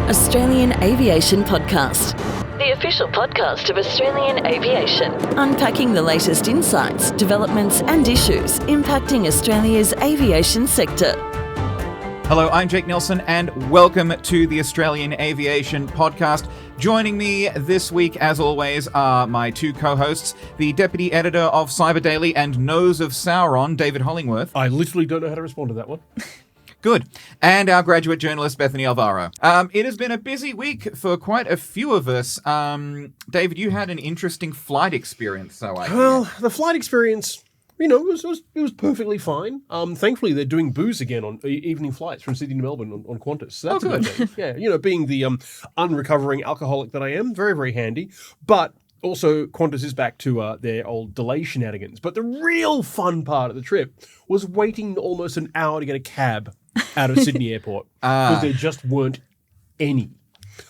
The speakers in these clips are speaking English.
Australian Aviation Podcast, the official podcast of Australian Aviation, unpacking the latest insights, developments and issues impacting Australia's aviation sector. Hello, I'm Jake Nelson and welcome to the Australian Aviation Podcast. Joining me this week, as always, are my two co-hosts, the Deputy Editor of Cyber Daily and Nose of Sauron, David Hollingworth. I literally don't know how to respond to that one. Good. And our graduate journalist, Bethany Alvaro. It has been a busy week for quite a few of us. David, you had an interesting flight experience, so I hear. Well, the flight experience, it was perfectly fine. Thankfully, they're doing booze again on evening flights from Sydney to Melbourne on Qantas. So that's good. a good thing. Yeah, being the unrecovering alcoholic that I am, very, very handy. But also, Qantas is back to their old delay shenanigans. But the real fun part of the trip was waiting almost an hour to get a cab out of Sydney Airport because there just weren't any.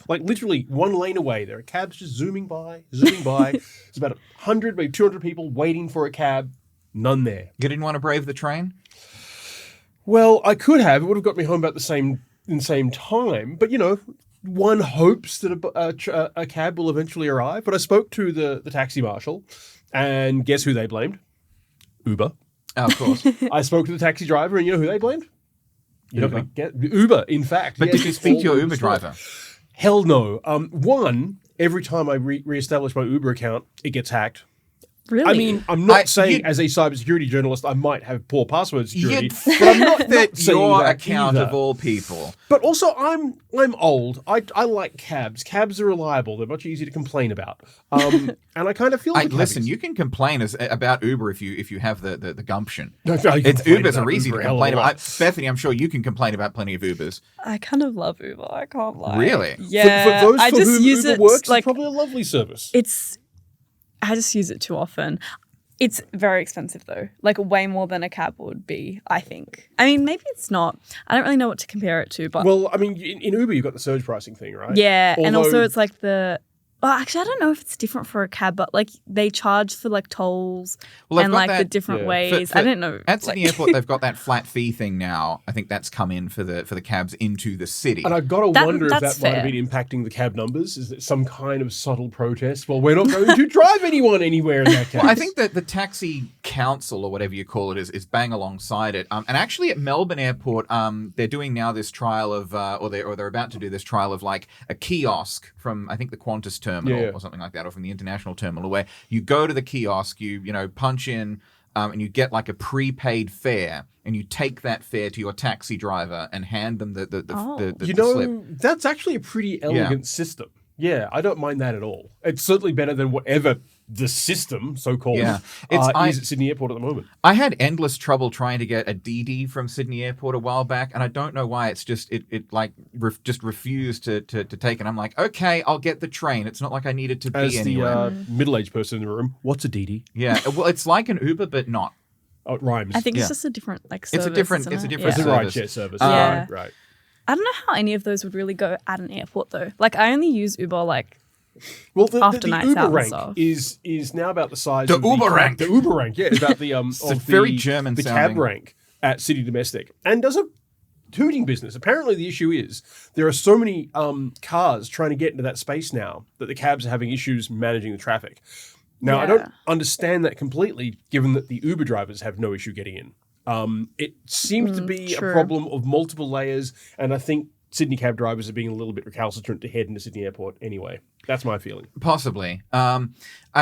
Like literally one lane away, there are cabs just zooming by. It's about 100, maybe 200 people waiting for a cab. None there. You didn't want to brave the train? Well, I could have. It would have got me home about the same time. But, one hopes that a cab will eventually arrive. But I spoke to the taxi marshal, and guess who they blamed? Uber. Oh, of course. I spoke to the taxi driver, and you know who they blamed? Uber, in fact. But did you speak to your Uber driver? Hell no. Every time I re-establish my Uber account, it gets hacked. Really? I mean, I'm not saying as a cybersecurity journalist I might have poor password security, but I'm not your that account either. of all people. But also, I'm old. I like cabs. Cabs are reliable. They're much easier to complain about. And I kind of feel like listen, you can complain about Uber if you have the gumption. No, Ubers are easy to complain about. Bethany, I'm sure you can complain about plenty of Ubers. I kind of love Uber. I can't lie. Really? Yeah. For those I for just whom use Uber it works, like it's probably a lovely service. I just use it too often. It's very expensive though, like way more than a cab would be, I think. I mean, maybe it's not. I don't really know what to compare it to, but... Well, I mean, in Uber, you've got the surge pricing thing, right? Yeah, and also it's like well, actually, I don't know if it's different for a cab, but like they charge for like tolls and like the different ways. I don't know. At Sydney Airport, they've got that flat fee thing now. I think that's come in for the cabs into the city. And I've got to wonder if that might have been impacting the cab numbers. Is it some kind of subtle protest? Well, we're not going to drive anyone anywhere in that case. Well, I think that the taxi council or whatever you call it is bang alongside it. And actually at Melbourne Airport, they're doing now this trial of, or they're about to do this trial of like a kiosk from I think the Qantas terminal or something like that, or from the international terminal, where you go to the kiosk, you punch in, and you get like a prepaid fare, and you take that fare to your taxi driver and hand them the slip. That's actually a pretty elegant system. Yeah, I don't mind that at all. It's certainly better than whatever the system, so-called, is at Sydney Airport at the moment. I had endless trouble trying to get a DD from Sydney Airport a while back, and I don't know why. It's just just refused to take it. I'm like, okay, I'll get the train. It's not like I needed to be anywhere. As the middle-aged person in the room, what's a DD? Yeah, well, it's like an Uber, but not. Oh, it rhymes. I think it's just a different service. It's a different It's a service. rideshare service. Yeah. Right. I don't know how any of those would really go at an airport though. Like I only use Uber Well, after the nights Uber out and rank stuff. is now about the size The of Uber rank. The Uber rank, yeah, is about the very German the sounding. cab rank at City Domestic, and does a tooting business. Apparently, the issue is there are so many cars trying to get into that space now that the cabs are having issues managing the traffic. Now, I don't understand that completely, given that the Uber drivers have no issue getting in. It seems to be a problem of multiple layers, and I think Sydney cab drivers are being a little bit recalcitrant to head into Sydney Airport anyway. That's my feeling. Possibly. I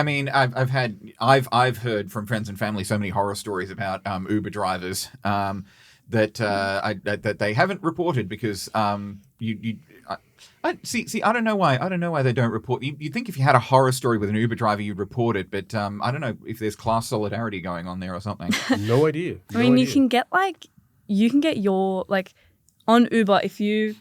mean, I've heard from friends and family so many horror stories about Uber drivers that they haven't reported because I don't know why. I don't know why they don't report. You'd think if you had a horror story with an Uber driver, you'd report it. But I don't know if there's class solidarity going on there or something. No idea. I mean, you can get your on Uber, if you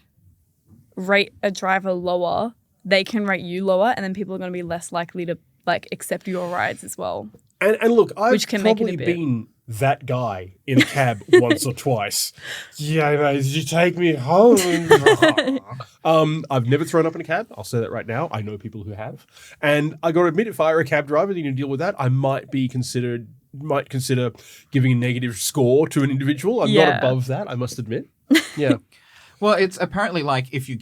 rate a driver lower, they can rate you lower, and then people are going to be less likely to accept your rides as well. And look, I've probably been that guy in a cab once or twice. Yeah, mate, did you take me home? I've never thrown up in a cab. I'll say that right now. I know people who have. And I got to admit, if I were a cab driver and you deal with that, I might consider giving a negative score to an individual. I'm not above that, I must admit. Yeah. Well, it's apparently like if you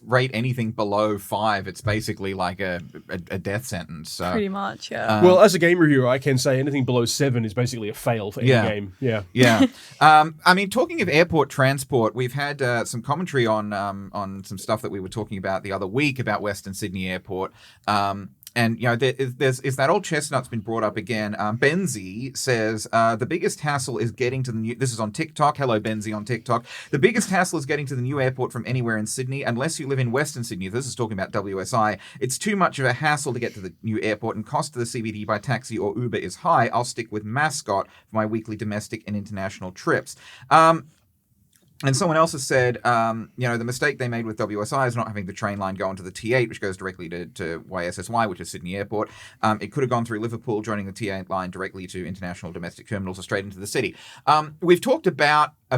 rate anything below 5, it's basically like a death sentence. So, Pretty much, yeah. Well, as a game reviewer, I can say anything below 7 is basically a fail for any game. Yeah. Yeah. I mean, talking of airport transport, we've had some commentary on some stuff that we were talking about the other week about Western Sydney Airport. And, you know, there's that old chestnut's been brought up again. Benzie says, the biggest hassle is getting to the new... This is on TikTok. Hello, Benzie on TikTok. The biggest hassle is getting to the new airport from anywhere in Sydney. Unless you live in Western Sydney, this is talking about WSI, it's too much of a hassle to get to the new airport, and cost to the CBD by taxi or Uber is high. I'll stick with Mascot for my weekly domestic and international trips. And someone else has said, you know, the mistake they made with WSI is not having the train line go onto the T8, which goes directly to YSSY, which is Sydney Airport. It could have gone through Liverpool, joining the T8 line directly to international domestic terminals or straight into the city. We've talked a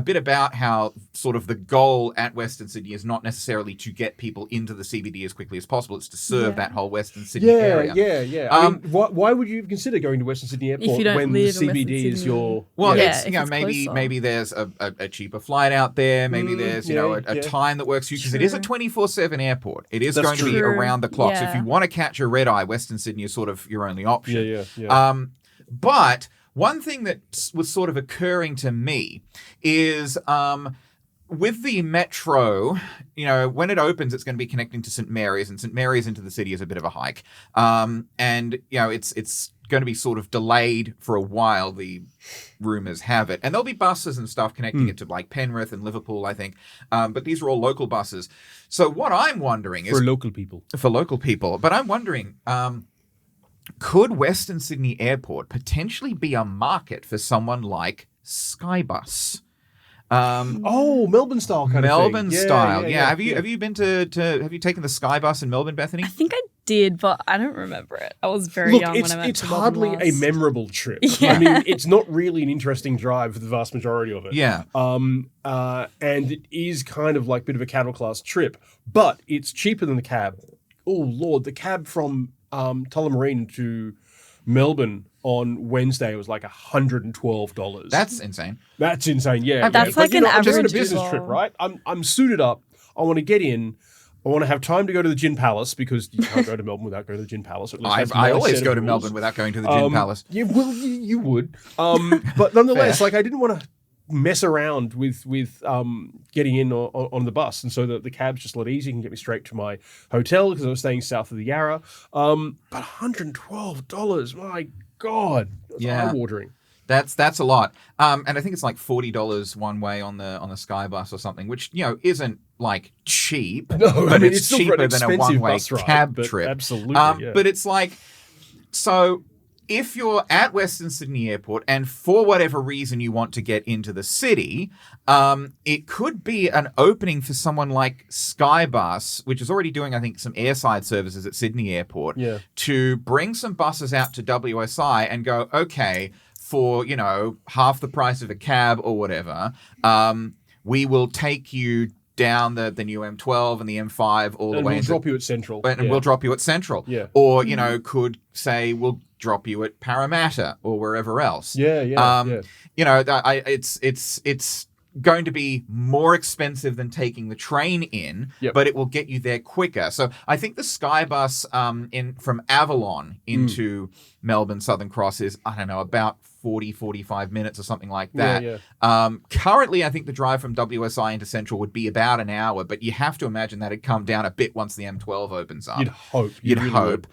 bit about how sort of the goal at Western Sydney is not necessarily to get people into the CBD as quickly as possible. It's to serve that whole Western Sydney area. Yeah. I mean, why would you consider going to Western Sydney Airport if you don't when the live in Western CBD is Sydney? your... Well, Yeah, it's, you if know, it's maybe there's a cheaper flight out there. Maybe there's, you know, a time that works for you, because it is a 24/7 airport. It is going to be true. around the clock. So if Yeah. you want to catch a red eye, Western Sydney is sort of your only option. Yeah. But one thing that was sort of occurring to me is with the metro, you know, when it opens, it's going to be connecting to St. Mary's, and St. Mary's into the city is a bit of a hike. And, you know, it's going to be sort of delayed for a while, the rumors have it. And there'll be buses and stuff connecting it to like Penrith and Liverpool, I think. But these are all local buses. So what I'm wondering is... For local people. For local people. But I'm wondering... could Western Sydney Airport potentially be a market for someone like Skybus? Melbourne style kind Melbourne of thing. style. Yeah. Have you been to have you taken the Skybus in Melbourne, Bethany? I think I did, but I don't remember it. I was very young when I went it's to hardly Melbourne a last. memorable trip. Yeah. I mean, it's not really an interesting drive for the vast majority of it. Yeah. And it is kind of like a bit of a cattle class trip, but it's cheaper than the cab. Oh, Lord, the cab from Tullamarine to Melbourne on Wednesday was like $112. That's insane. That's insane, yeah. That's But, like you an know, I'm just on a average business as trip, well. right? I'm suited up. I want to get in. I want to have time to go to the Gin Palace, because you can't go to Melbourne without going to the Gin Palace. Or at least have I my always set go of to rules. Melbourne without going to the Gin Palace. Yeah, well, you would. But nonetheless, Fair. like, I didn't want to mess around with getting in on the bus, and so the cab's just a lot easier. You can get me straight to my hotel because I was staying south of the Yarra. But $112, my God, that's eye-watering. That's a lot. And I think it's like $40 one way on the Skybus or something, which, you know, isn't like cheap. No, but I mean, it's still cheaper an than a expensive one-way bus ride, cab but trip. absolutely, yeah. But it's like, so if you're at Western Sydney Airport and for whatever reason you want to get into the city, it could be an opening for someone like Skybus, which is already doing, I think, some airside services at Sydney Airport, to bring some buses out to WSI and go, okay, for, you know, half the price of a cab or whatever, we will take you down the new M12 and the M5 all the way. We'll drop you at Central. And we'll drop you at Central. Yeah. Or, you know, could say we'll drop you at Parramatta or wherever else. Yeah. You know, it's going to be more expensive than taking the train in, but it will get you there quicker. So I think the Skybus from Avalon into Melbourne Southern Cross is, I don't know, about 45 minutes or something like that. Currently, I think the drive from WSI into Central would be about an hour, but you have to imagine that it'd come down a bit once the M12 opens up. You'd hope. You'd really hope.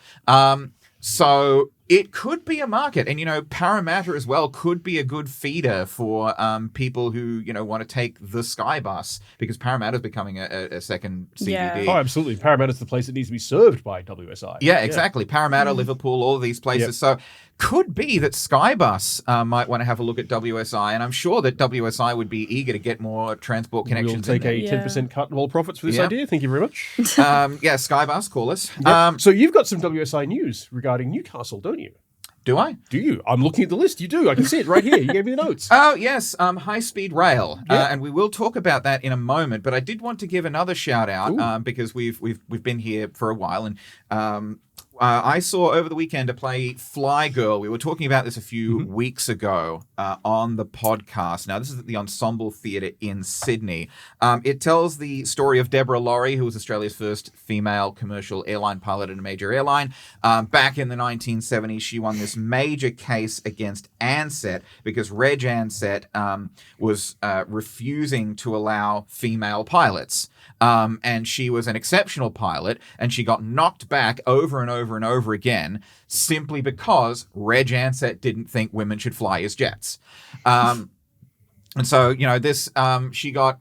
So it could be a market. And, you know, Parramatta as well could be a good feeder for people who, you know, want to take the Skybus, because Parramatta's becoming a second CBD. Yeah. Oh, absolutely. Parramatta's the place that needs to be served by WSI. Yeah, exactly. Parramatta, Liverpool, all of these places. So could be that Skybus might want to have a look at WSI, and I'm sure that WSI would be eager to get more transport connections. We'll take in a there. 10% cut in all profits for this idea. Thank you very much. Yeah, Skybus, call us. So you've got some WSI news regarding Newcastle, don't you? Do I? Do you? I'm looking at the list. You do. I can see it right here. You gave me the notes. Oh, yes, high-speed rail. And we will talk about that in a moment, but I did want to give another shout-out because we've been here for a while, and I saw over the weekend a play, Fly Girl. We were talking about this a few weeks ago on the podcast. Now, this is at the Ensemble Theatre in Sydney. It tells the story of Deborah Laurie, who was Australia's first female commercial airline pilot at a major airline. Back in the 1970s, she won this major case against Ansett because Reg Ansett was refusing to allow female pilots. And she was an exceptional pilot, and she got knocked back over and over and over again simply because Reg Ansett didn't think women should fly his jets. And so, this, she got,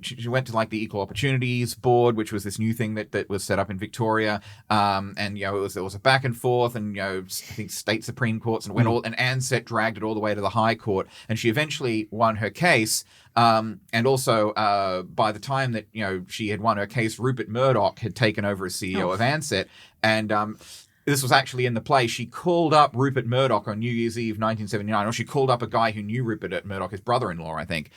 she went to like the Equal Opportunities Board, which was this new thing that was set up in Victoria. And, there was a back and forth and, I think state Supreme Courts and Ansett dragged it all the way to the High Court. And she eventually won her case. And also, by the time that, she had won her case, Rupert Murdoch had taken over as CEO of Ansett. And, this was actually in the play. She called up Rupert Murdoch on New Year's Eve, 1979, or she called up a guy who knew Rupert Murdoch, his brother-in-law, I think.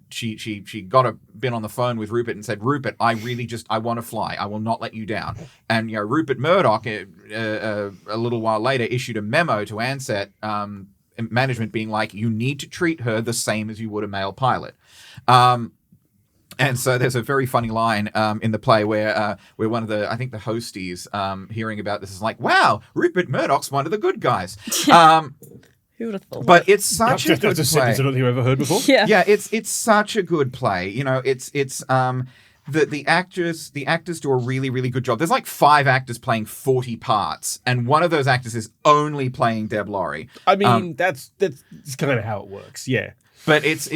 She got been on the phone with Rupert and said, Rupert, I want to fly. I will not let you down. And, Rupert Murdoch, a little while later, issued a memo to Ansett management being like, you need to treat her the same as you would a male pilot. And so there's a very funny line in the play where one of the hosties hearing about this is like, wow, Rupert Murdoch's one of the good guys. Who would have thought? But it's such a good play. That's a sentence I don't think I've ever heard before. Yeah, it's such a good play. The actors do a really, really good job. There's like 5 actors playing 40 parts, and one of those actors is only playing Deb Laurie. I mean, that's kind of how it works. Yeah, but it's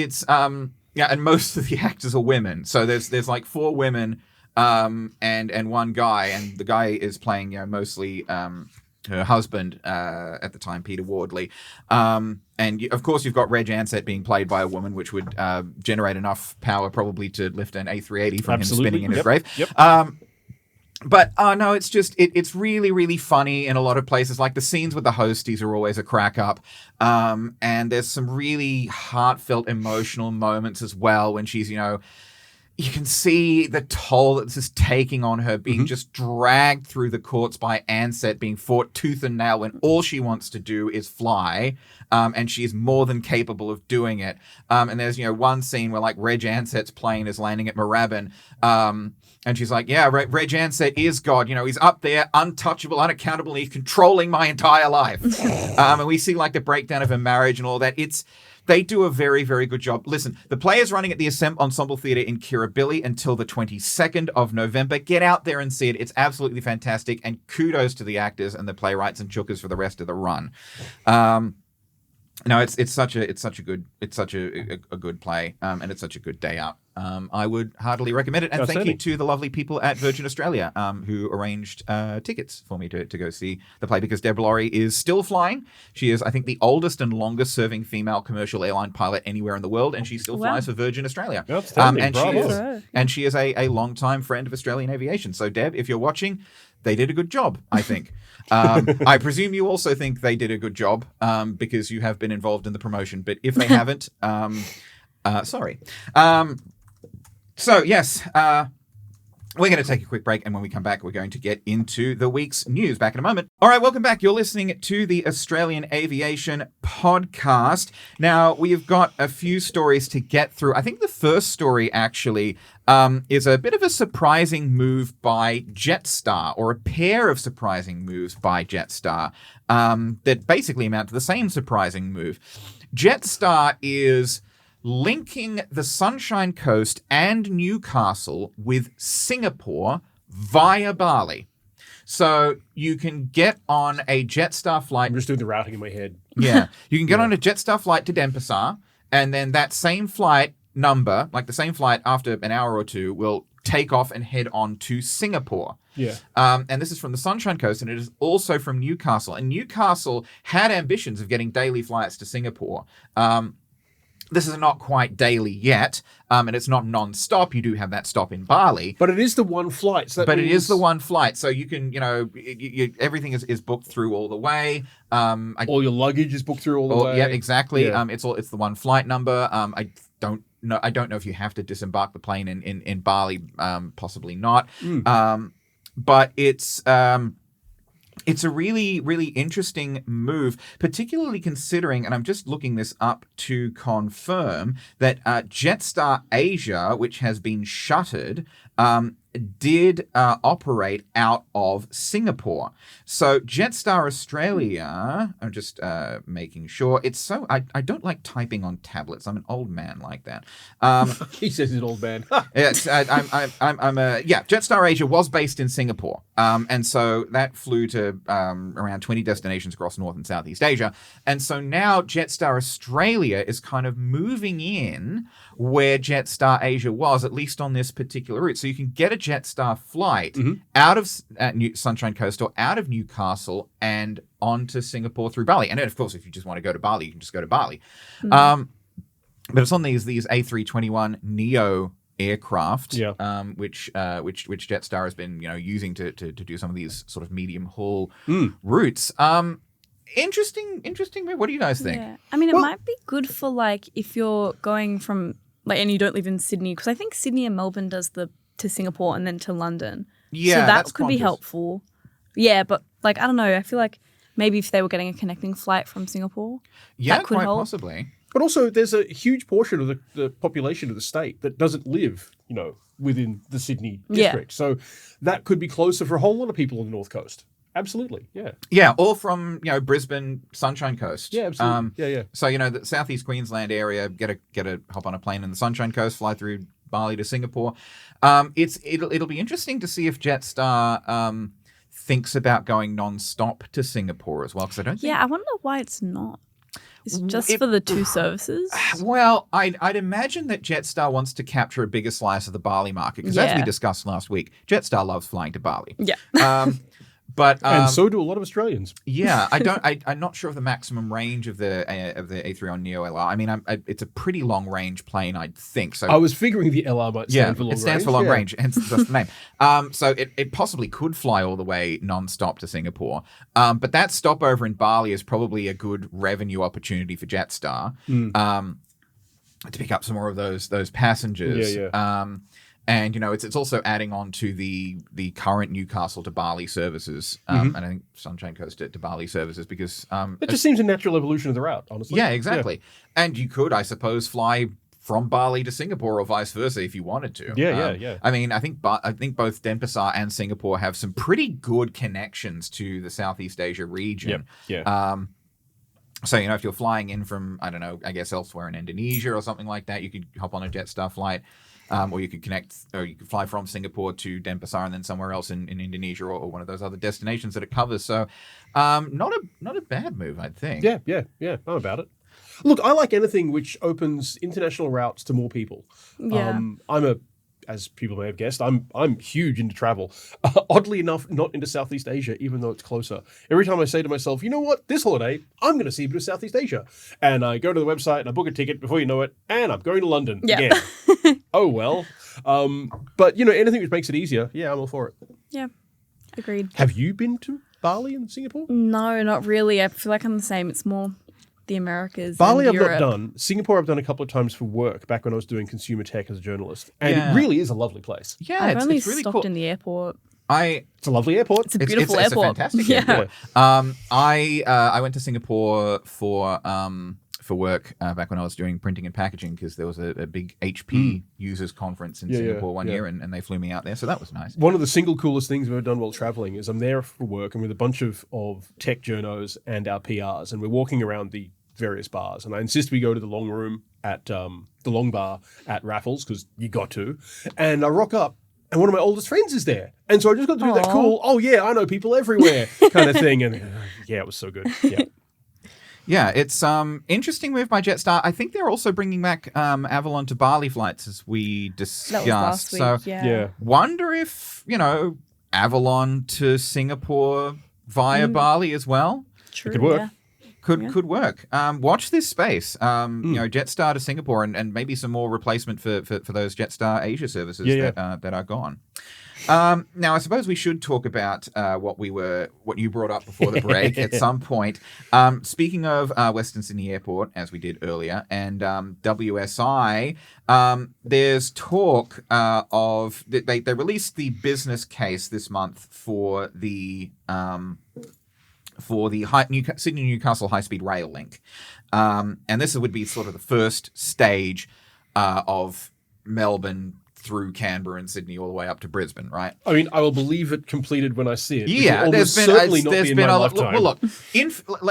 and most of the actors are women. So there's like 4 women and one guy, and the guy is playing mostly her husband at the time, Peter Wardley. And of course you've got Reg Ansett being played by a woman, which would generate enough power probably to lift an A380 from him spinning in his grave. Yep. But no, it's just it's really, really funny in a lot of places. Like the scenes with the hosties are always a crack up. And there's some really heartfelt, emotional moments as well when she's, you can see the toll that this is taking on her, being just dragged through the courts by Ansett, being fought tooth and nail when all she wants to do is fly. And she is more than capable of doing it. And there's, one scene where like Reg Ansett's plane is landing at Moorabbin. And she's like, yeah, Reg Ansett is God. He's up there, untouchable, unaccountable, and he's controlling my entire life. And we see like the breakdown of her marriage and all that. They do a very, very good job. Listen, the play is running at the Ensemble Theatre in Kirribilli until the 22nd of November. Get out there and see it. It's absolutely fantastic. And kudos to the actors and the playwrights and chookers for the rest of the run. No, it's such a good play, and it's such a good day out. I would heartily recommend it, and thank you to the lovely people at Virgin Australia who arranged tickets for me to go see the play, because Deborah Laurie is still flying. She is, I think, the oldest and longest serving female commercial airline pilot anywhere in the world, and she still flies for Virgin Australia. And she is a long-time friend of Australian aviation. So, Deb, if you're watching, they did a good job, I think. I presume you also think they did a good job because you have been involved in the promotion. But if they haven't, sorry. So, yes, we're going to take a quick break. And when we come back, we're going to get into the week's news. Back in a moment. All right, welcome back. You're listening to the Australian Aviation Podcast. Now, we've got a few stories to get through. I think the first story, actually, is a bit of a surprising move by Jetstar, or a pair of surprising moves by Jetstar that basically amount to the same surprising move. Jetstar is linking the Sunshine Coast and Newcastle with Singapore via Bali. So you can get on a Jetstar flight. I'm just doing the routing in my head. Yeah. You can get on a Jetstar flight to Denpasar, and then that same flight number, like the same flight after an hour or two, will take off and head on to Singapore. Yeah. And this is from the Sunshine Coast, and it is also from Newcastle. And Newcastle had ambitions of getting daily flights to Singapore. This is not quite daily yet, and it's not non-stop. You do have that stop in Bali. But it is the one flight. So it is the one flight. So you can, everything is booked through all the way. All your luggage is booked through all the way. Yeah, exactly. Yeah. It's the one flight number. I don't know if you have to disembark the plane in Bali. Possibly not. but it's a really, really interesting move, particularly considering, and I'm just looking this up to confirm, that Jetstar Asia, which has been shuttered, did operate out of Singapore. So Jetstar Australia, I'm just making sure. It's so, I don't like typing on tablets. I'm an old man like that. He says he's an old man. Jetstar Asia was based in Singapore. And so that flew to around 20 destinations across North and Southeast Asia. And so now Jetstar Australia is kind of moving in where Jetstar Asia was, at least on this particular route. So you can get a Jetstar flight out of Sunshine Coast or out of Newcastle and onto Singapore through Bali. And then, of course, if you just want to go to Bali, you can just go to Bali. But it's on these A321 Neo aircraft, which Jetstar has been using to do some of these sort of medium haul routes. Interesting move. What do you guys think? Yeah. I mean, it might be good for like if you're going from like and you don't live in Sydney, because I think Sydney and Melbourne does the to Singapore and then to London. Yeah, so that could be Qantas. helpful. Yeah, but like I don't know. I feel like maybe if they were getting a connecting flight from Singapore, that could quite help. possibly. But also, there's a huge portion of the population of the state that doesn't live, within the Sydney district. So that could be closer for a whole lot of people on the North Coast. Absolutely, yeah. Yeah, or from Brisbane, Sunshine Coast. Yeah, absolutely. So the Southeast Queensland area, get a hop on a plane in the Sunshine Coast, fly through Bali to Singapore. It'll be interesting to see if Jetstar thinks about going non-stop to Singapore as well, because I don't think. Yeah, I wonder why it's not. It's just for the two services. Well, I'd imagine that Jetstar wants to capture a bigger slice of the Bali market, because as we discussed last week, Jetstar loves flying to Bali. Yeah. But and so do a lot of Australians. Yeah, I'm not sure of the maximum range of the A3on Neo LR. I mean, it's a pretty long range plane, I'd think. So I was figuring the LR might stand for long range. It stands for long range, hence that's the name. So it possibly could fly all the way non-stop to Singapore. But that stopover in Bali is probably a good revenue opportunity for Jetstar to pick up some more of those passengers. And it's also adding on to the current Newcastle to Bali services, and I think Sunshine Coast to Bali services, because it just seems a natural evolution of the route, honestly. Yeah, exactly. Yeah. And you could, I suppose, fly from Bali to Singapore or vice versa if you wanted to. Yeah. I mean, I think both Denpasar and Singapore have some pretty good connections to the Southeast Asia region. So, if you're flying in from, I don't know, I guess elsewhere in Indonesia or something like that, you could hop on a Jetstar flight. Or you could fly from Singapore to Denpasar and then somewhere else in Indonesia or one of those other destinations that it covers. So, not a bad move, I think. Yeah. I'm about it. Look, I like anything which opens international routes to more people. Yeah. As people may have guessed, I'm huge into travel. Oddly enough, not into Southeast Asia, even though it's closer. Every time I say to myself, you know what, this holiday, I'm going to see a bit of Southeast Asia. And I go to the website and I book a ticket before you know it, and I'm going to London again. Oh, well. But, anything which makes it easier, I'm all for it. Yeah, agreed. Have you been to Bali and Singapore? No, not really. I feel like I'm the same. It's more the Americas. Bali and I've Europe. not done. Singapore I've done a couple of times for work back when I was doing consumer tech as a journalist. And it really is a lovely place. Yeah, I've only it's really stopped cool. in the airport. It's a lovely airport. It's a beautiful airport. It's a fantastic airport. I went to Singapore for work back when I was doing printing and packaging, because there was a big HP users conference in Singapore one year, and they flew me out there, so that was nice. One of the single coolest things we've ever done while traveling is I'm there for work and with a bunch of tech journos and our PRs, and we're walking around the various bars, and I insist we go to the long room at the long bar at Raffles, because you got to, and I rock up and one of my oldest friends is there, and so I just got to do that cool, oh yeah, I know people everywhere kind of thing, and it was so good. Yeah, it's interesting move by Jetstar. I think they're also bringing back Avalon to Bali flights, as we discussed. That was last week, so wonder if Avalon to Singapore via Bali as well. True, it could work. Yeah. Could work. Watch this space. Jetstar to Singapore and maybe some more replacement for those Jetstar Asia services that are gone. Now, I suppose we should talk about what you brought up before the break at some point. Speaking of Western Sydney Airport, as we did earlier, and WSI, there's talk of they released the business case this month for the Sydney Newcastle high-speed rail link, and this would be sort of the first stage of Melbourne through Canberra and Sydney all the way up to Brisbane, right? I mean, I will believe it completed when I see it. Yeah, there's been a lot. Well, look.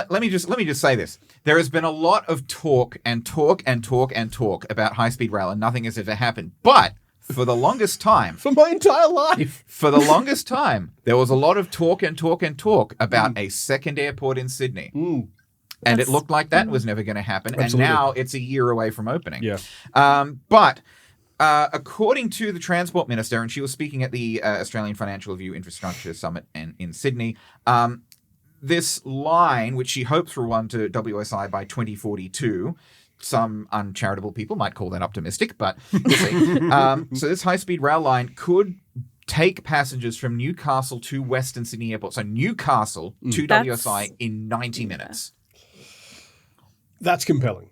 Let me just say this: there has been a lot of talk about high-speed rail, and nothing has ever happened. But for the longest time, for my entire life, there was a lot of talk about a second airport in Sydney. And it looked like that was never going to happen. Absolutely. And now it's a year away from opening. Yeah. But according to the Transport Minister, and she was speaking at the Australian Financial Review Infrastructure Summit in Sydney, this line, which she hopes will run to WSI by 2042, some uncharitable people might call that optimistic, but we'll see. So this high-speed rail line could take passengers from Newcastle to Western Sydney Airport. So Newcastle to WSI in 90 minutes. That's compelling.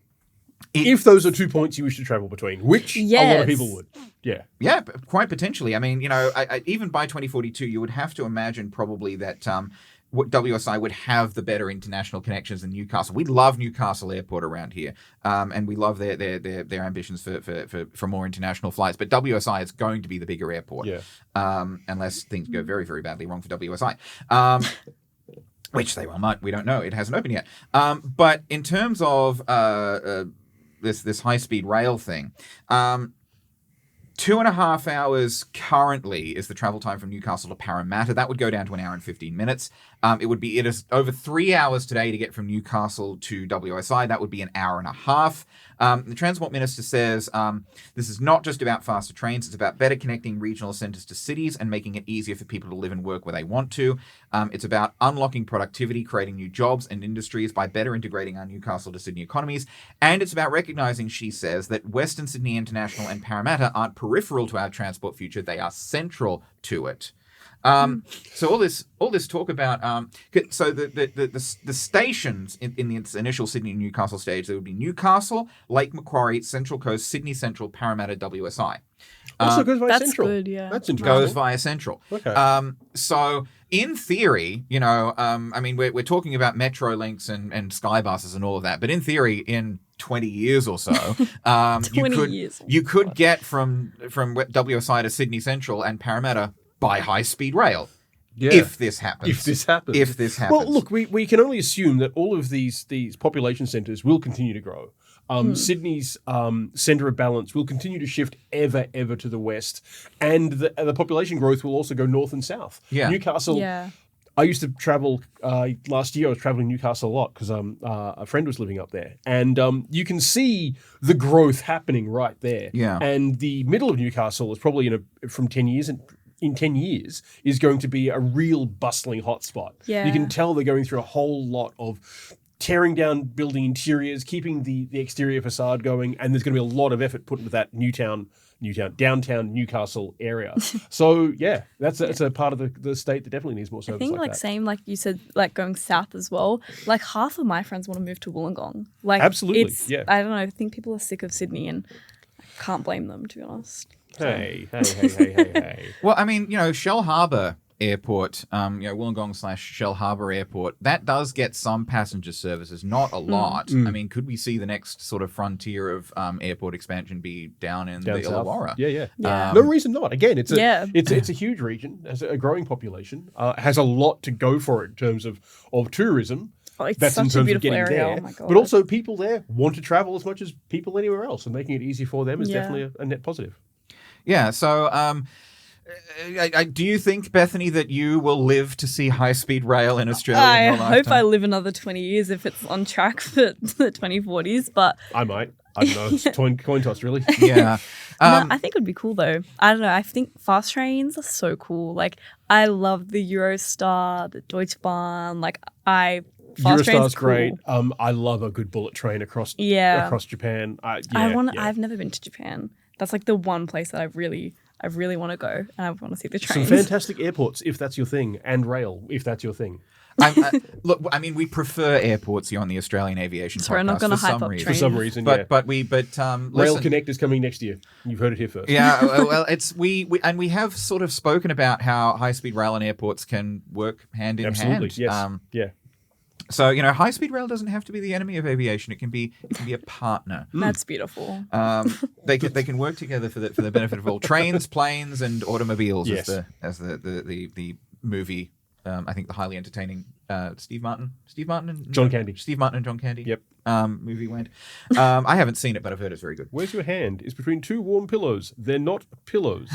If those are 2 points you wish to travel between, which a lot of people would. Yeah. Yeah, quite potentially. I mean, even by 2042, you would have to imagine probably that WSI would have the better international connections than Newcastle. We love Newcastle Airport around here, and we love their ambitions for more international flights. But WSI is going to be the bigger airport, unless things go very, very badly wrong for WSI. Which they well might. We don't know. It hasn't opened yet. But in terms of this high-speed rail thing, 2.5 hours currently is the travel time from Newcastle to Parramatta. That would go down to 1 hour and 15 minutes. It is over 3 hours today to get from Newcastle to WSI. That would be 1.5 hours. The Transport Minister says this is not just about faster trains. It's about better connecting regional centres to cities and making it easier for people to live and work where they want to. It's about unlocking productivity, creating new jobs and industries by better integrating our Newcastle to Sydney economies. And it's about recognising, she says, that Western Sydney International and Parramatta aren't peripheral to our transport future. They are central to it. So all this talk about so the stations in the initial Sydney and Newcastle stage, there would be Newcastle, Lake Macquarie, Central Coast, Sydney Central, Parramatta, WSI. Also goes via that's Central. Good, yeah. That's interesting. Goes via Central. Okay. So in theory, I mean, we're talking about metro links and sky buses and all of that, but in theory, in 20 years or so, you could get from WSI to Sydney Central and Parramatta by high-speed rail. Yeah. If this happens. Well, look, we can only assume that all of these population centres will continue to grow. Sydney's centre of balance will continue to shift ever to the west, and the population growth will also go north and south. Yeah. Newcastle. Yeah. I used to travel last year. I was traveling Newcastle a lot because a friend was living up there, and you can see the growth happening right there. Yeah. And the middle of Newcastle is probably in 10 years is going to be a real bustling hotspot. Yeah. You can tell they're going through a whole lot of tearing down building interiors, keeping the exterior facade going, and there's going to be a lot of effort put into that downtown Newcastle area. So yeah, that's a part of the state that definitely needs more service. I think that. Same like you said, like going south as well. Like half of my friends want to move to Wollongong. Like absolutely, yeah. I don't know. I think people are sick of Sydney, and I can't blame them, to be honest. Hey. Well, I mean, Shell Harbour Airport, Wollongong / Shell Harbour Airport, that does get some passenger services, not a lot. I mean, could we see the next sort of frontier of airport expansion be down in the Illawarra? Yeah. No reason not. Again, it's a huge region, has a growing population, has a lot to go for it in terms of tourism. Oh, it's That's such in terms a beautiful of getting area. there. Oh my God. But also people there want to travel as much as people anywhere else, and making it easy for them is definitely a net positive. Yeah, so do you think, Bethany, that you will live to see high-speed rail in Australia in your lifetime? I hope I live another 20 years if it's on track for the 2040s, but... I might. I don't know. It's coin toss, really. Yeah. No, I think it would be cool, though. I don't know. I think fast trains are so cool. Like, I love the Eurostar, the Deutsche Bahn. Like, I Fast train's Eurostar's cool. great. I love a good bullet train across Japan. I've never been to Japan. That's like the one place that I really want to go, and I want to see the Some trains. fantastic airports, if that's your thing, and rail, if that's your thing. Look, I mean, we prefer airports here on the Australian Aviation Sorry, Podcast I'm not going to for hype some up reason. For trains. some reason, But Rail listen, Connect is coming next year. You've heard it here first. yeah, well, it's we have sort of spoken about how high-speed rail and airports can work hand in Absolutely, hand. yes. So high-speed rail doesn't have to be the enemy of aviation. It can be a partner. That's beautiful. They can work together for the benefit of all trains, planes, and automobiles. Yes. As the movie. I think the highly entertaining Steve Martin and John Candy. Steve Martin and John Candy. Yep. Movie went. I haven't seen it, but I've heard it's very good. Where's your hand? It's between two warm pillows. They're not pillows.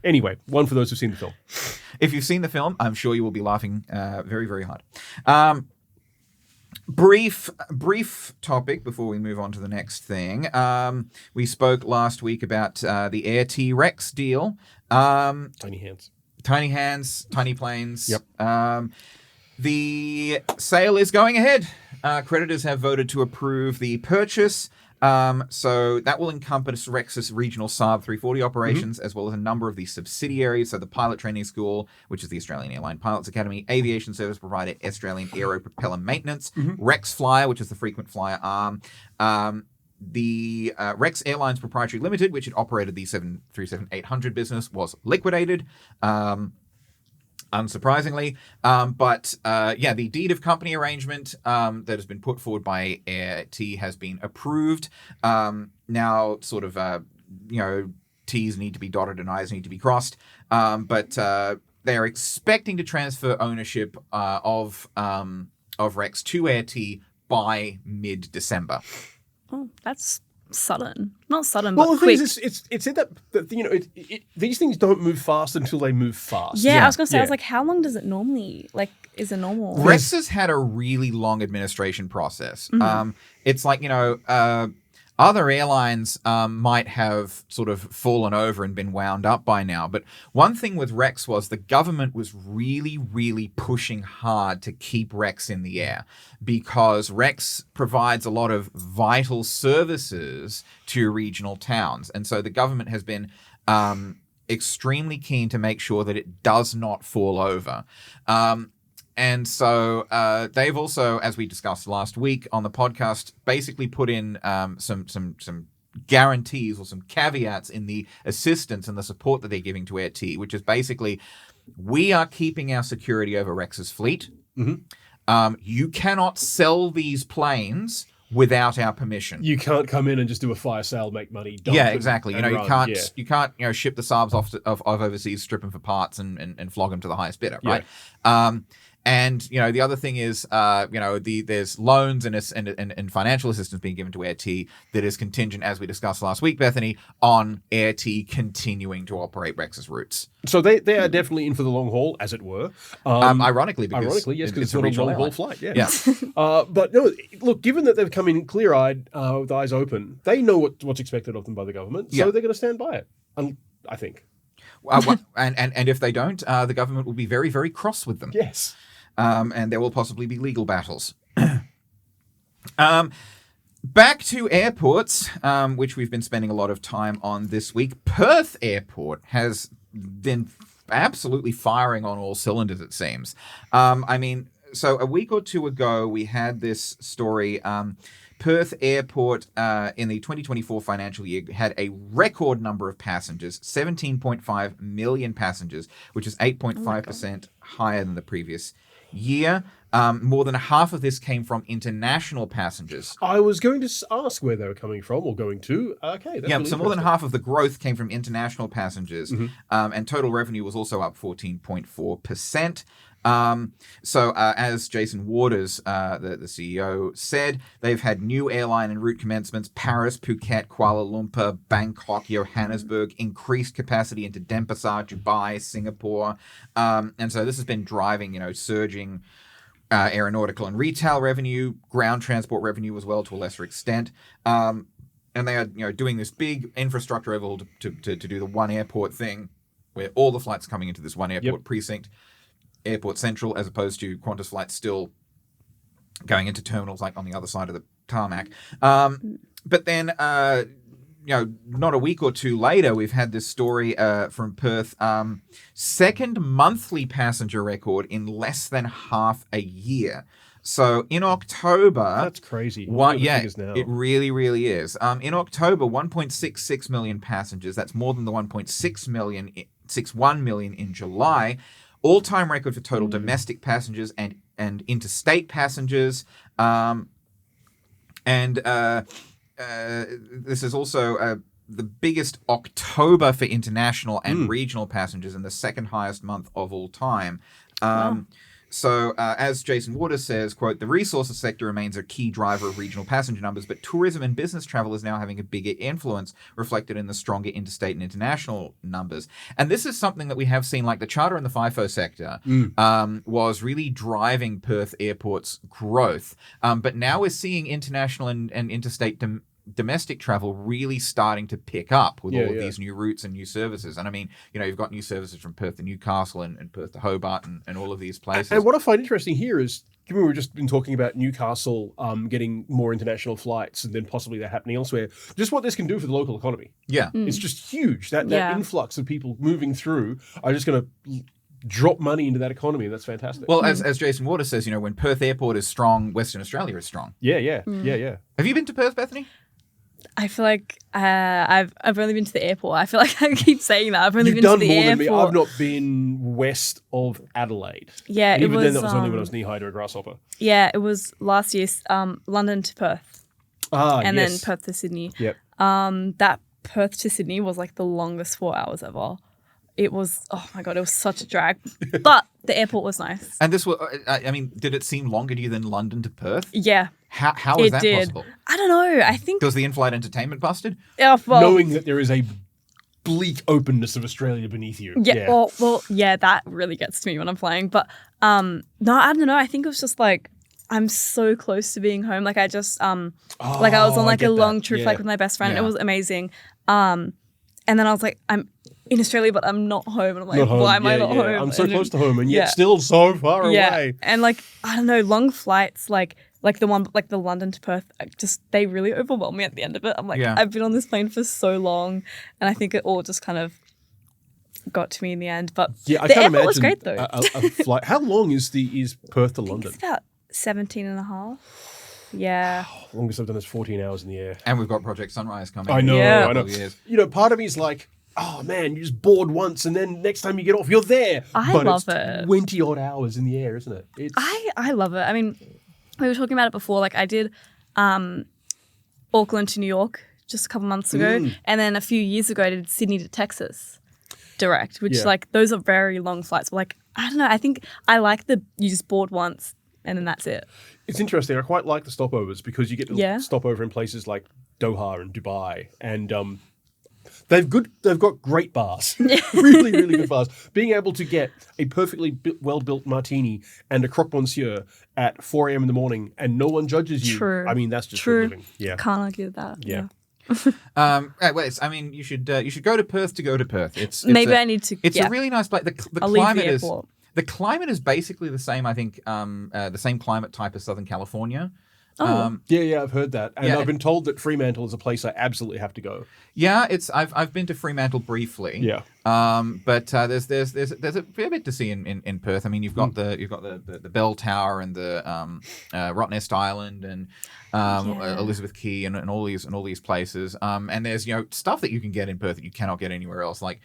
Anyway, one for those who've seen the film. If you've seen the film, I'm sure you will be laughing very, very hard. Brief topic before we move on to the next thing. We spoke last week about the Air T-Rex deal. Tiny hands. Tiny hands, tiny planes. Yep. The sale is going ahead. Creditors have voted to approve the purchase. So that will encompass Rex's regional Saab 340 operations, as well as a number of the subsidiaries. So the Pilot Training School, which is the Australian Airline Pilots Academy, aviation service provider Australian Aero Propeller Maintenance, Rex Flyer, which is the frequent flyer arm, the Rex Airlines Proprietary Limited, which had operated the 737-800 business, was liquidated. Unsurprisingly. The deed of company arrangement that has been put forward by Air T has been approved. Now, sort of, T's need to be dotted and I's need to be crossed. But they are expecting to transfer ownership of Rex to Air T by mid-December. Oh, that's sudden. Not sudden, Well, but the thing quick. is, it's said that these things don't move fast until they move fast. Yeah, I was going to say, I was Yeah. like, how long does it normally, is it normal? Rex has had a really long administration process. It's like, other airlines might have sort of fallen over and been wound up by now. But one thing with Rex was the government was really, really pushing hard to keep Rex in the air because Rex provides a lot of vital services to regional towns. And so the government has been extremely keen to make sure that it does not fall over. And so they've also, as we discussed last week on the podcast, basically put in some guarantees or some caveats in the assistance and the support that they're giving to Air T, which is basically, we are keeping our security over Rex's fleet. You cannot sell these planes without our permission. You can't come in and just do a fire sale, make money. Dump Yeah, and- exactly. and You run. can't Yeah. ship the Saabs off overseas, strip them for parts, and flog them to the highest bidder, Yeah. right? And the other thing is, there's loans and financial assistance being given to Air T that is contingent, as we discussed last week, Bethany, on Air T continuing to operate Rex's routes. So they are definitely in for the long haul, as it were. Ironically, because yes, because it's a not a regional long haul airline. flight. Yeah. Yeah. But no, look, given that they've come in clear-eyed, with eyes open, they know what's expected of them by the government, so Yeah. they're going to stand by it. I think. And if they don't, the government will be very, very cross with them. Yes. And there will possibly be legal battles. Back to airports, which we've been spending a lot of time on this week. Perth Airport has been absolutely firing on all cylinders, it seems. So a week or two ago, we had this story. Perth Airport in the 2024 financial year had a record number of passengers, 17.5 million passengers, which is 8.5% higher than the previous year. More than half of this came from international passengers. I was going to ask where they were coming from or going to. Okay. That's really So more than interesting. half of the growth came from international passengers, and total revenue was also up 14.4%. As Jason Waters, the CEO, said, they've had new airline and route commencements: Paris, Phuket, Kuala Lumpur, Bangkok, Johannesburg, increased capacity into Denpasar, Dubai, Singapore. And so this has been driving, surging aeronautical and retail revenue, ground transport revenue as well to a lesser extent. And they are, doing this big infrastructure overhaul to do the one airport thing, where all the flights are coming into this one airport precinct. Airport Central as opposed to Qantas flights still going into terminals like on the other side of the tarmac. But then, not a week or two later, we've had this story from Perth. Second monthly passenger record in less than half a year. So in October... That's crazy. It really, really is. In October, 1.66 million passengers. That's more than the 1.61 million in July. All-time record for total domestic passengers and interstate passengers. This is also the biggest October for international and regional passengers and the second highest month of all time. So as Jason Waters says, quote, the resources sector remains a key driver of regional passenger numbers, but tourism and business travel is now having a bigger influence, reflected in the stronger interstate and international numbers. And this is something that we have seen, like the charter and the FIFO sector was really driving Perth Airport's growth. But now we're seeing international and interstate domestic travel really starting to pick up with all of these new routes and new services. And I mean, you've got new services from Perth to Newcastle and Perth to Hobart and all of these places. And what I find interesting here is, given we've just been talking about Newcastle getting more international flights and then possibly that happening elsewhere, just what this can do for the local economy. Yeah. It's just huge. That influx of people moving through are just going to drop money into that economy. That's fantastic. Well, as Jason Waters says, when Perth Airport is strong, Western Australia is strong. Yeah. Have you been to Perth, Bethany? I feel like I've only been to the airport. I feel like I keep saying that. I've only You've been done to the more airport. than me. I've not been west of Adelaide. Yeah, and even then, that was only um, when I was knee-high to a grasshopper. Yeah, it was last year, London to Perth. And then Perth to Sydney. Yep. That Perth to Sydney was like the longest 4 hours ever. It was, oh my God, it was such a drag. But the airport was nice. And this was, did it seem longer to you than London to Perth? Yeah. How is that possible? I don't know. I think... Was the in-flight entertainment busted? Knowing that there is a bleak openness of Australia beneath you. Yeah. Well, that really gets to me when I'm flying. But no, I don't know. I think it was just like, I'm so close to being home. Like I just, I was on like a long trip with my best friend. Yeah. It was amazing. And then I was like, I'm in Australia, but I'm not home. And I'm like, why am I not home? I'm so close to home and yet still so far away. And like, I don't know, long flights, like the one, like the London to Perth, they really overwhelm me at the end of it. I'm like, I've been on this plane for so long. And I think it all just kind of got to me in the end. But I the airport was great though. A flight. How long is Perth to London? It's about 17 and a half. Yeah. Longest I've done is 14 hours in the air. And we've got Project Sunrise coming. I know. Yeah. I know. Part of me is like, oh man, you just board once and then next time you get off, you're there. I love it. 20 odd hours in the air, isn't it? I love it. I mean, we were talking about it before. Like I did Auckland to New York just a couple months ago. And then a few years ago, I did Sydney to Texas direct, which like those are very long flights. But like, I don't know. I think I like you just board once and then that's it. It's interesting. I quite like the stopovers because you get to stop over in places like Doha and Dubai and they've got great bars. Really, really good bars. Being able to get a perfectly well-built martini and a croque monsieur at 4 a.m. in the morning and no one judges you. True. I mean, that's just good living. Yeah. Can't argue with that. Yeah. You should go to Perth to go to Perth. I need to. It's a really nice place. The I'll climate leave the is airport. the climate is basically the same. I think the same climate type as Southern California. I've heard that, and I've been told that Fremantle is a place I absolutely have to go. Yeah, I've been to Fremantle briefly. Yeah, but there's a fair bit to see in Perth. I mean, you've got the Bell Tower and the Rottnest Island and Elizabeth Quay and all these places. And there's stuff that you can get in Perth that you cannot get anywhere else, like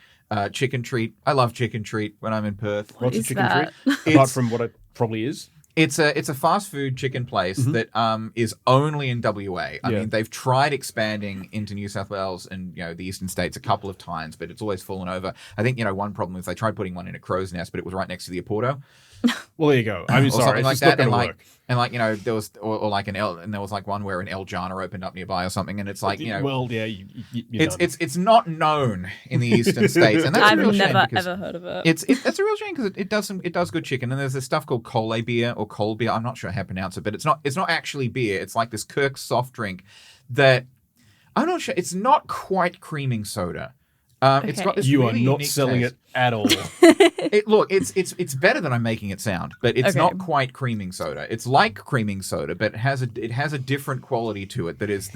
chicken treat. I love chicken treat when I'm in Perth. What's a chicken that? treat? Apart from what it probably is. It's a fast food chicken place that is only in WA. I mean, they've tried expanding into New South Wales and the eastern states a couple of times, but it's always fallen over. I think one problem is they tried putting one in a crow's nest, but it was right next to the Oporto. Well, there you go. I mean, sorry, like it's that, not going to work. And there was there was like one where an El Jana opened up nearby or something, and it's like well, yeah, it's not known in the eastern states, and that's a real shame. I've never heard of it. That's a real shame because it does good chicken, and there's this stuff called Coley beer or cold beer. I'm not sure how to pronounce it, but it's not actually beer. It's like this Kirk soft drink that I'm not sure. It's not quite creaming soda. It's got this You really are not unique selling taste. it at all. It's better than I'm making it sound, but it's Okay. not quite creaming soda. It's like creaming soda, but it has a different quality to it. That is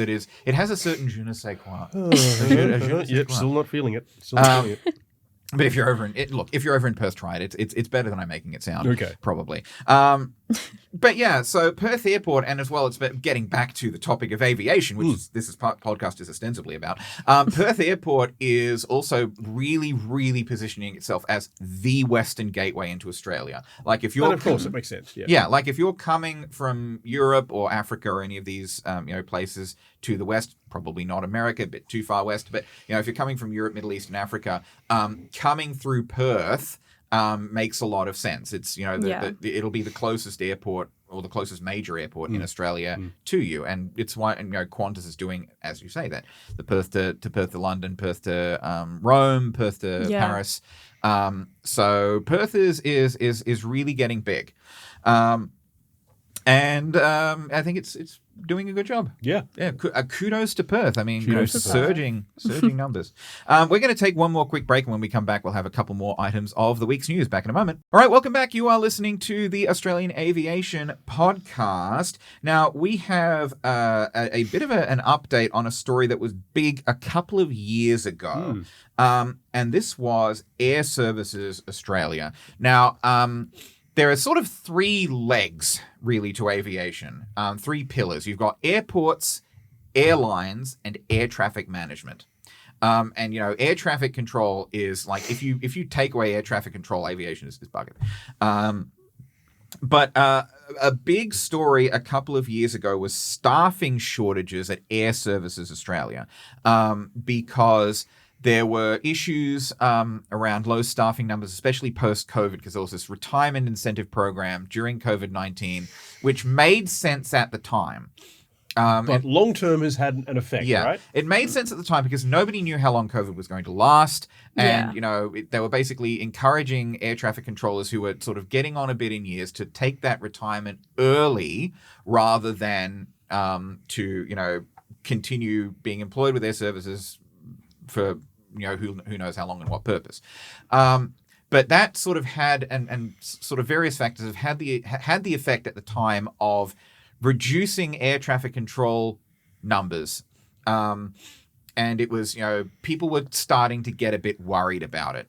it has a certain je ne sais quoi. Yep, still not feeling it. Still not feeling it. But if you're over in Perth, try it. It's better than I'm making it sound. Okay. Probably. But yeah, so Perth Airport, and as well, it's getting back to the topic of aviation, which this podcast is ostensibly about. Perth Airport is also really, really positioning itself as the Western gateway into Australia. Like if you're, And of course, it makes sense. Yeah. yeah, like if you're coming from Europe or Africa or any of these places to the west, probably not America, a bit too far west, but if you're coming from Europe, Middle East, and Africa, coming through Perth makes a lot of sense. It's it'll be the closest airport or the closest major airport in Australia to you, and it's why Qantas is doing, as you say, that the Perth to London, Perth to Rome, Perth to Paris. So Perth is really getting big, and I think it's doing a good job. Yeah. Kudos to Perth. I mean, Kudos to surging numbers. We're going to take one more quick break, and when we come back, we'll have a couple more items of the week's news. Back in a moment. All right, welcome back. You are listening to the Australian Aviation Podcast. Now, we have a bit of an update on a story that was big a couple of years ago, and this was Air Services Australia. Now, there are sort of three legs, really, to aviation, three pillars. You've got airports, airlines, and air traffic management. And air traffic control is like, if you take away air traffic control, aviation is buggered. But a big story a couple of years ago was staffing shortages at Air Services Australia, because there were issues around low staffing numbers, especially post-COVID, because there was this retirement incentive program during COVID-19, which made sense at the time. But long-term has had an effect, right? It made sense at the time because nobody knew how long COVID was going to last. And, they were basically encouraging air traffic controllers who were sort of getting on a bit in years to take that retirement early rather than to continue being employed with Air Services for who knows how long and what purpose. But that sort of had and sort of various factors have had the effect at the time of reducing air traffic control numbers. And it was, people were starting to get a bit worried about it.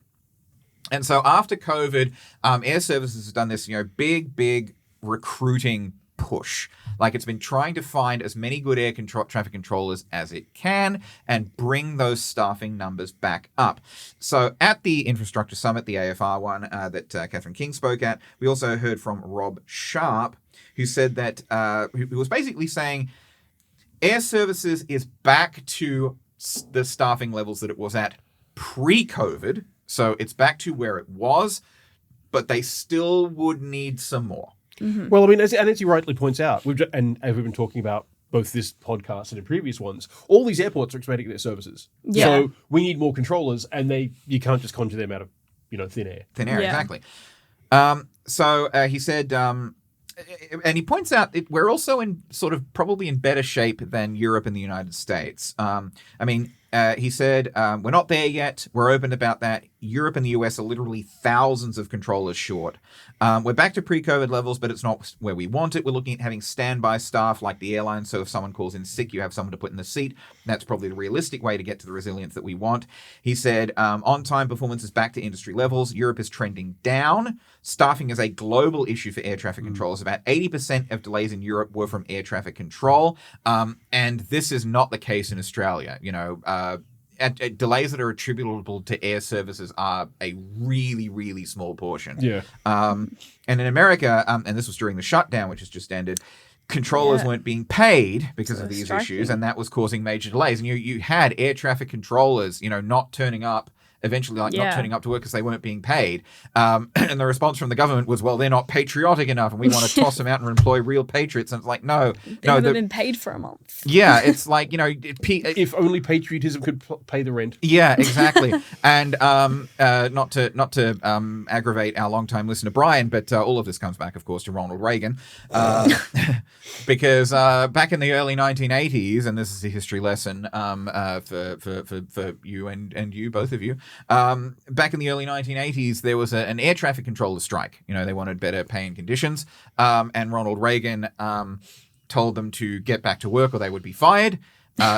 And so after COVID, Air Services has done this, big recruiting push. Like, it's been trying to find as many good air traffic controllers as it can and bring those staffing numbers back up. So at the Infrastructure Summit, the AFR one that Catherine King spoke at, we also heard from Rob Sharp, who said that, who was basically saying Air Services is back to the staffing levels that it was at pre-COVID. So it's back to where it was, but they still would need some more. Mm-hmm. Well, I mean, as he rightly points out, and as we've been talking about both this podcast and in previous ones, all these airports are expanding their services. Yeah. So we need more controllers, and you can't just conjure them out of thin air. Thin air, exactly. So he said, and he points out we're also probably in better shape than Europe and the United States. He said, we're not there yet. We're open about that. Europe and the US are literally thousands of controllers short. We're back to pre-COVID levels, but it's not where we want it. We're looking at having standby staff like the airline. So if someone calls in sick, you have someone to put in the seat. That's probably the realistic way to get to the resilience that we want. He said, on-time performance is back to industry levels. Europe is trending down. Staffing is a global issue for air traffic controllers. About 80% of delays in Europe were from air traffic control. And this is not the case in Australia. Delays that are attributable to air services are a really, really small portion. Yeah. And in America, and this was during the shutdown, which has just ended, controllers weren't being paid because of these issues, and that was causing major delays. And you had air traffic controllers, not turning up eventually not Yeah. turning up to work because they weren't being paid. And the response from the government was, well, they're not patriotic enough and we want to toss them out and employ real patriots. And it's like, no. They haven't been paid for a month. Yeah, it's like, If only patriotism could pay the rent. Yeah, exactly. And not to aggravate our longtime listener Brian, but all of this comes back, of course, to Ronald Reagan, because back in the early 1980s, and this is a history lesson for you and you, both of you. Back in the early 1980s, there was an air traffic controller strike. They wanted better pay and conditions, and Ronald Reagan told them to get back to work or they would be fired.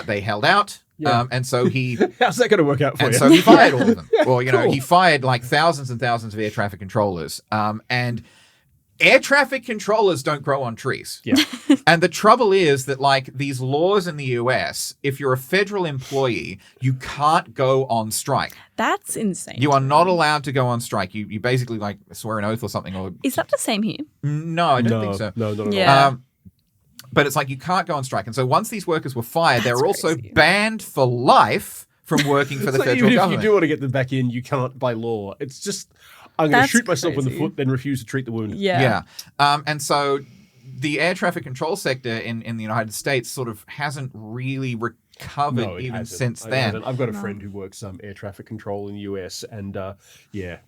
They held out. Yeah. And so he... How's that going to work out for you? And so he fired all of them. Well, Cool. he fired like thousands and thousands of air traffic controllers. And air traffic controllers don't grow on trees. Yeah. And the trouble is that, like, these laws in the US, if you're a federal employee, you can't go on strike. That's insane. You are not allowed to go on strike. You basically, like, swear an oath or something. Or Is that the same here? No, I don't think so. No, not at all. Yeah. But it's like you can't go on strike. And so once these workers were fired, they That's were also crazy. banned for life from working for the So federal even if government. you do want to get them back in, you can't by law. It's just, I'm going to That's shoot myself in the crazy. foot, then refuse to treat the wound. Yeah. And so the air traffic control sector in the United States sort of hasn't really recovered No, it even hasn't. since It then. hasn't. I've got a friend who works air traffic control in the US, and yeah.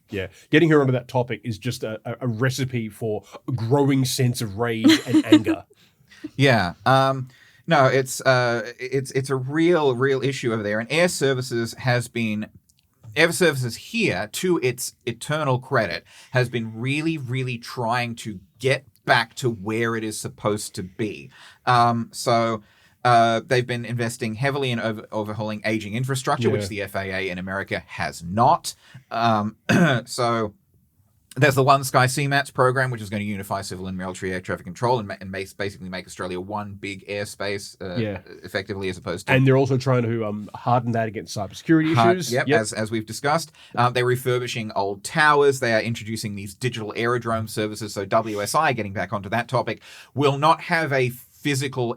Getting her onto that topic is just a recipe for a growing sense of rage and anger. Yeah. No, it's a real issue over there. And Air Services here, to its eternal credit, has been really, really trying to get back to where it is supposed to be. So they've been investing heavily in overhauling aging infrastructure, which the FAA in America has not. So there's the One Sky CMATS program, which is going to unify civil and military air traffic control and basically make Australia one big airspace effectively, as opposed to... And they're also trying to harden that against cybersecurity issues. Yep. As we've discussed. They're refurbishing old towers. They are introducing these digital aerodrome services. So WSI, getting back onto that topic, will not have a physical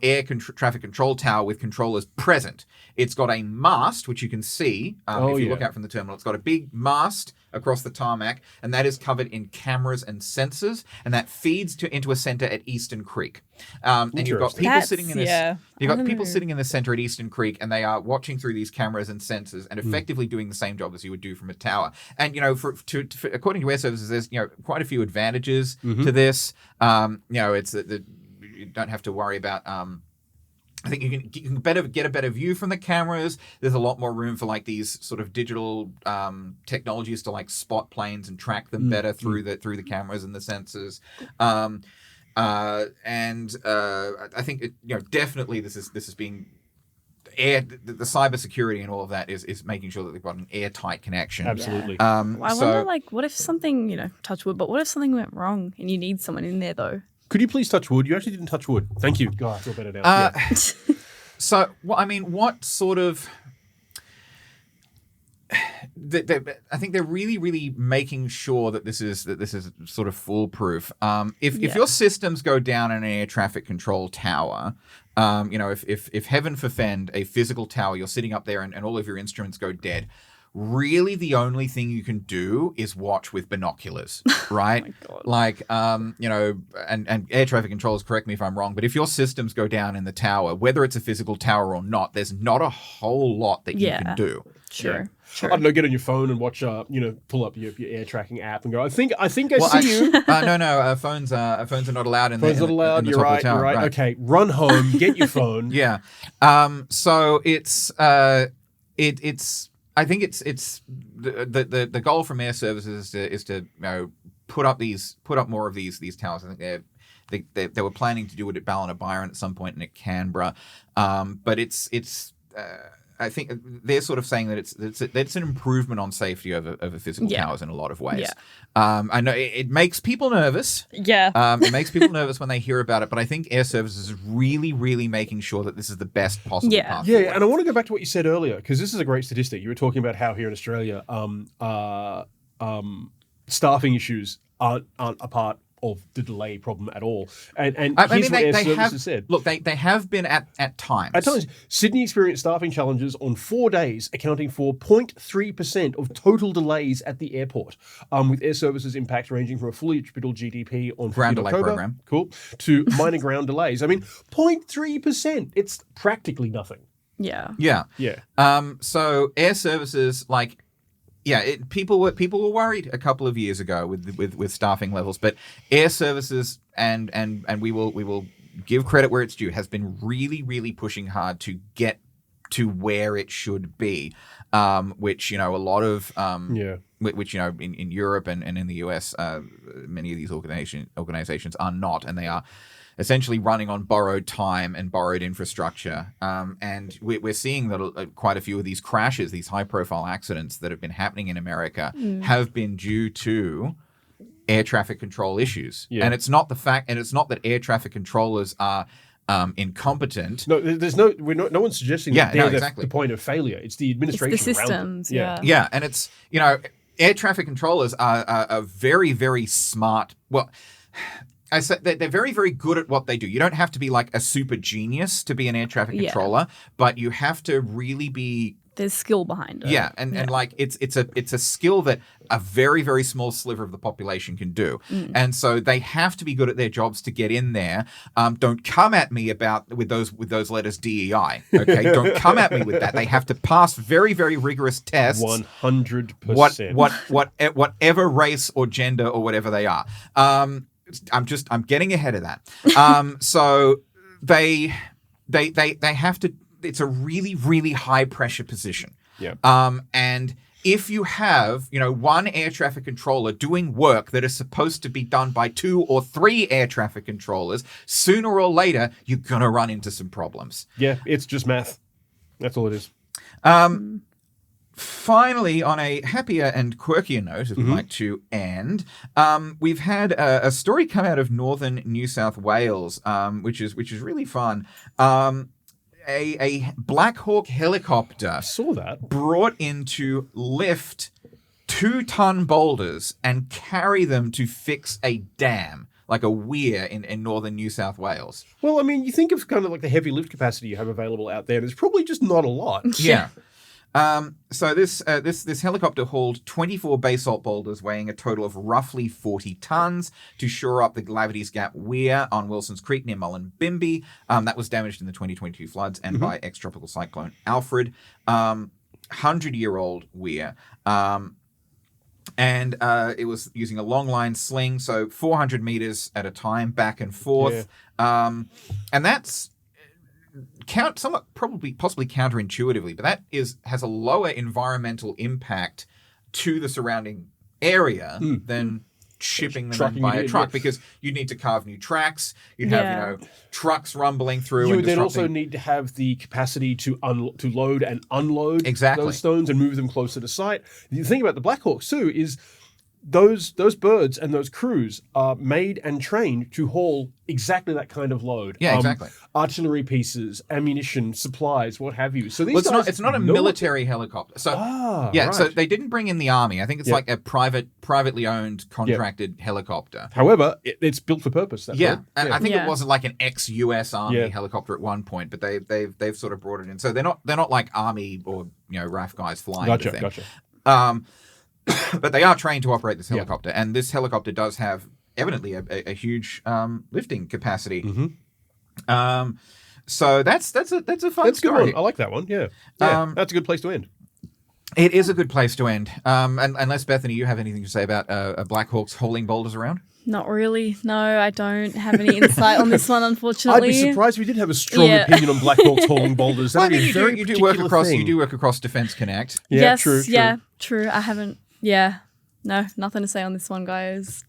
traffic control tower with controllers present. It's got a mast, which you can see if you look out from the terminal. It's got a big mast across the tarmac, and that is covered in cameras and sensors, and that feeds into a center at Eastern Creek. And you've got people sitting in this. You've got people sitting in the center at Eastern Creek, and they are watching through these cameras and sensors, and effectively doing the same job as you would do from a tower. And according to Air Services, there's quite a few advantages to this. It's that you don't have to worry about. I think you can get a better view from the cameras. There's a lot more room for like these sort of digital technologies to like spot planes and track them better through the cameras and the sensors. I think definitely this is being the cybersecurity and all of that is making sure that they've got an airtight connection. Absolutely. I wonder, like, what if something, touch wood, but what if something went wrong and you need someone in there though? Could you please touch wood? You actually didn't touch wood. Thank you. God, I feel better now. So, what sort of... I think they're really, really making sure that this is sort of foolproof. If your systems go down in an air traffic control tower, if heaven forfend a physical tower, you're sitting up there and all of your instruments go dead, really the only thing you can do is watch with binoculars, right? Oh my God. Like, and air traffic controllers, correct me if I'm wrong, but if your systems go down in the tower, whether it's a physical tower or not, there's not a whole lot that you can do. Sure. I don't know, get on your phone and watch, pull up your air tracking app and go, I think I see you. No, phones are not allowed in Phones the not allowed. in the You're top of right. the tower. You're right. Okay, run home, get your phone. Yeah. So it's I think it's the goal from Air Services is to put up more of these towers. I think they were planning to do it at Ballina-Byron at some point and at Canberra, but it's I think they're sort of saying that it's an improvement on safety over physical towers in a lot of ways. Yeah. I know it makes people nervous. Yeah. It makes people nervous when they hear about it, but I think Air Services is really, really making sure that this is the best possible path forward. And I want to go back to what you said earlier, because this is a great statistic. You were talking about how here in Australia, staffing issues aren't a part of the delay problem at all. And I here's mean, what Air they Services have said. Look, they have been at times. At times, Sydney experienced staffing challenges on 4 days, accounting for 0.3% of total delays at the airport, with Air Services impact ranging from a fully attributable GDP on 15 Ground delay October, program. cool, to minor ground delays. I mean, 0.3%. It's practically nothing. Yeah. Yeah. Yeah. So Air Services, people were worried a couple of years ago with staffing levels, but Air Services and we will give credit where it's due, has been really, really pushing hard to get to where it should be, which a lot of which in Europe and in the US, many of these organizations are not, and they are essentially running on borrowed time and borrowed infrastructure. And we're seeing that quite a few of these crashes, these high-profile accidents that have been happening in America, have been due to air traffic control issues. Yeah. And it's not that air traffic controllers are incompetent. No, no one's suggesting that they're exactly the point of failure. It's the administration It's the around systems, them. yeah. Yeah, and it's, air traffic controllers are very, very smart. Well, I said they're very, very good at what they do. You don't have to be like a super genius to be an air traffic controller, but you have to really be. There's skill behind it. Yeah, and like it's a skill that a very, very small sliver of the population can do, and so they have to be good at their jobs to get in there. Don't come at me with those letters DEI. Okay, don't come at me with that. They have to pass very, very rigorous tests. 100%. Whatever race or gender or whatever they are. I'm getting ahead of that. So they have to. It's a really, really high pressure position. Yeah. And if you have, one air traffic controller doing work that is supposed to be done by 2 or 3 air traffic controllers, sooner or later you're gonna run into some problems. Yeah, it's just math. That's all it is. Finally, on a happier and quirkier note, if we'd like to end, we've had a story come out of northern New South Wales, which is really fun. A Black Hawk helicopter I saw that. brought in to lift 2-ton boulders and carry them to fix a dam, like a weir in northern New South Wales. Well, I mean, you think of kind of like the heavy lift capacity you have available out there. There's probably just not a lot. Yeah. So this helicopter hauled 24 basalt boulders weighing a total of roughly 40 tons to shore up the Glavities Gap Weir on Wilson's Creek near Mullumbimby. That was damaged in the 2022 floods and by ex-tropical cyclone Alfred. 100-year-old weir. And it was using a long line sling, so 400 meters at a time, back and forth. Yeah. And that's somewhat possibly counterintuitively, but that has a lower environmental impact to the surrounding area than shipping them in by a truck, because you need to carve new tracks. You'd have trucks rumbling through. You would then also need to have the capacity to load and unload those stones and move them closer to site. The thing about the Black Hawks too is those birds and those crews are made and trained to haul exactly that kind of load. Yeah, exactly. Artillery pieces, ammunition, supplies, what have you. So these it's not a military helicopter. So so they didn't bring in the army. I think it's like a privately owned, contracted helicopter. However, it's built for purpose. And I think it wasn't like an ex-US Army helicopter at one point, but they've sort of brought it in. So they're not like Army or RAF guys flying. Gotcha. But they are trained to operate this helicopter, and this helicopter does have evidently a huge lifting capacity. So that's a fun story. Good one. I like that one. Yeah. That's a good place to end. It is a good place to end. And unless Bethany, you have anything to say about a Black Hawk's hauling boulders around? Not really. No, I don't have any insight on this one, unfortunately. I'd be surprised if we did have a strong opinion on Black Hawks hauling boulders. Well, I mean, you do work across Defence Connect. Yeah, yes, true. Yeah, true. I haven't. Yeah, no, nothing to say on this one, guys.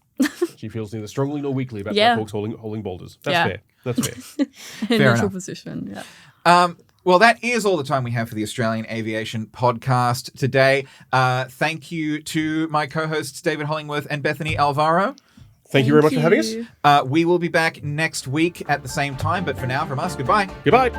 She feels neither strongly nor weakly about Black Hawks hauling boulders. That's fair. That's fair. In neutral position. Yeah. Well, that is all the time we have for the Australian Aviation Podcast today. Thank you to my co-hosts David Hollingworth and Bethany Alvaro. Thank you very much for having us. We will be back next week at the same time, but for now, from us, goodbye. Goodbye.